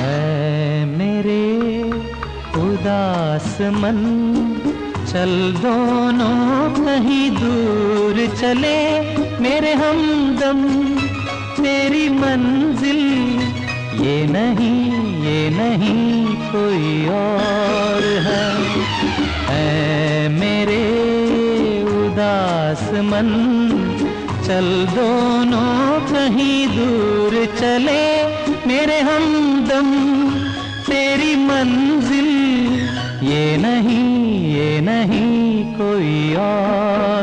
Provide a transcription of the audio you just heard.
ऐ मेरे उदास मन, चल दोनों कहीं दूर चले मेरे हमदम। तेरी मंजिल ये नहीं कोई और है। ऐ मेरे उदास मन, चल दोनों कहीं दूर चले मेरे हमदम। तेरी मंजिल ये नहीं कोई और